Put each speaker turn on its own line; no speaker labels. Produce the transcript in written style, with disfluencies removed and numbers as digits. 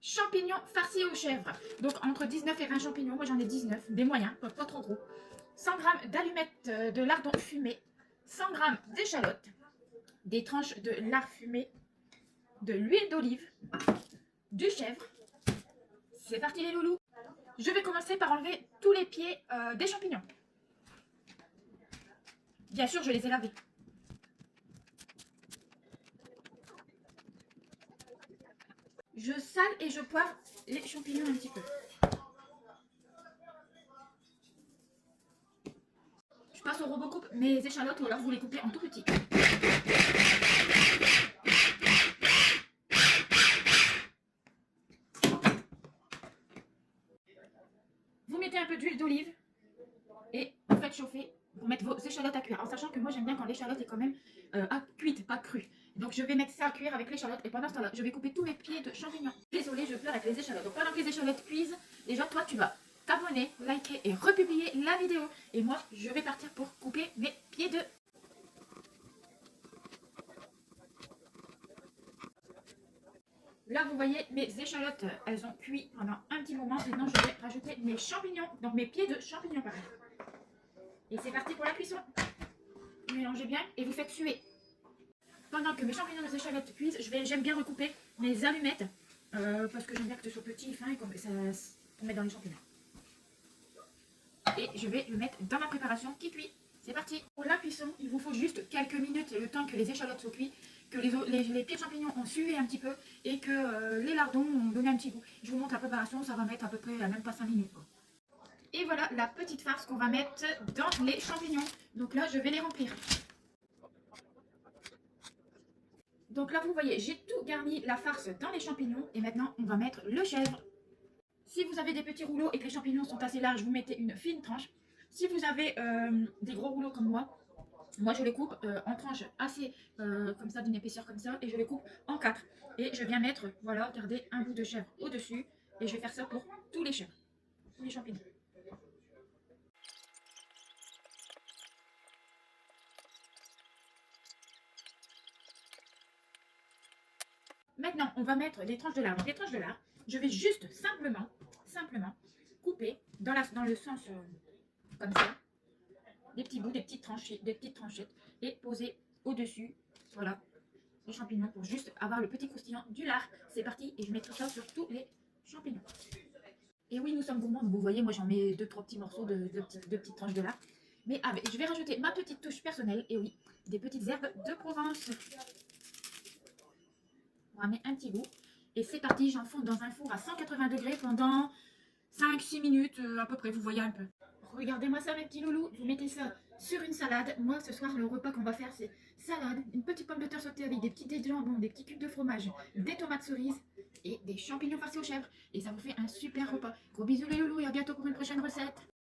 champignons farcis aux chèvres. Donc entre 19 et 20 champignons, moi j'en ai 19, des moyens, pas trop gros. 100 g d'allumettes de lardons fumés, 100 g d'échalotes, des tranches de lard fumé, de l'huile d'olive, du chèvre. C'est parti les loulous. Je vais commencer par enlever tous les pieds des champignons. Bien sûr, je les ai lavés. Je sale et je poivre les champignons un petit peu. Je passe au robot coupe mes échalotes ou alors vous les coupez en tout petit. Vous mettez un peu d'huile d'olive et vous faites chauffer pour mettre vos échalotes à cuire. En sachant que moi j'aime bien quand l'échalote est quand même cuite, pas crue. Donc je vais mettre ça à cuire avec l'échalote et pendant ce temps-là, je vais couper tous mes pieds de champignons. Désolée, je pleure avec les échalotes. Donc pendant que les échalotes cuisent, déjà toi tu vas t'abonner, liker et republier la vidéo. Et moi je vais partir pour couper mes pieds de... Là, vous voyez, mes échalotes, elles ont cuit pendant un petit moment. Maintenant, je vais rajouter mes champignons, donc mes pieds de champignons, pareil. Et c'est parti pour la cuisson. Vous mélangez bien et vous faites suer. Pendant que mes champignons et mes échalotes cuisent, j'aime bien recouper mes allumettes parce que j'aime bien que ce soit petit et fin et comme ça pour mettre dans les champignons. Et je vais le mettre dans ma préparation qui cuit. C'est parti. Pour la cuisson, il vous faut juste quelques minutes, le temps que les échalotes soient cuites, que les pieds de champignons ont sué un petit peu et que les lardons ont donné un petit goût. Je vous montre la préparation, ça va mettre à peu près même pas 5 minutes. Et voilà la petite farce qu'on va mettre dans les champignons. Donc là, je vais les remplir. Donc là, vous voyez, j'ai tout garni la farce dans les champignons. Et maintenant, on va mettre le chèvre. Si vous avez des petits rouleaux et que les champignons sont assez larges, vous mettez une fine tranche. Si vous avez des gros rouleaux comme moi je les coupe en tranches assez comme ça, d'une épaisseur comme ça. Et je les coupe en 4. Et je viens mettre, voilà, regardez, un bout de chèvre au-dessus. Et je vais faire ça pour tous les chèvres, tous les champignons. Maintenant, on va mettre les tranches de lard. Donc, les tranches de lard, je vais juste simplement couper dans le sens comme ça, des petits bouts, des petites tranchettes et poser au-dessus, voilà, les champignons pour juste avoir le petit croustillant du lard. C'est parti et je mets tout ça sur tous les champignons. Et oui, nous sommes gourmands, donc vous voyez, moi j'en mets 2-3 petits morceaux de petites tranches de lard. Mais je vais rajouter ma petite touche personnelle, et oui, des petites herbes de Provence. On va mettre un petit goût. Et c'est parti, j'enfonce dans un four à 180 degrés pendant 5-6 minutes à peu près, vous voyez un peu. Regardez-moi ça mes petits loulous, vous mettez ça sur une salade. Moi ce soir le repas qu'on va faire c'est salade, une petite pomme de terre sautée avec des petits dés de jambon, des petits cubes de fromage, des tomates cerises et des champignons farcis aux chèvres. Et ça vous fait un super repas. Gros bisous les loulous et à bientôt pour une prochaine recette.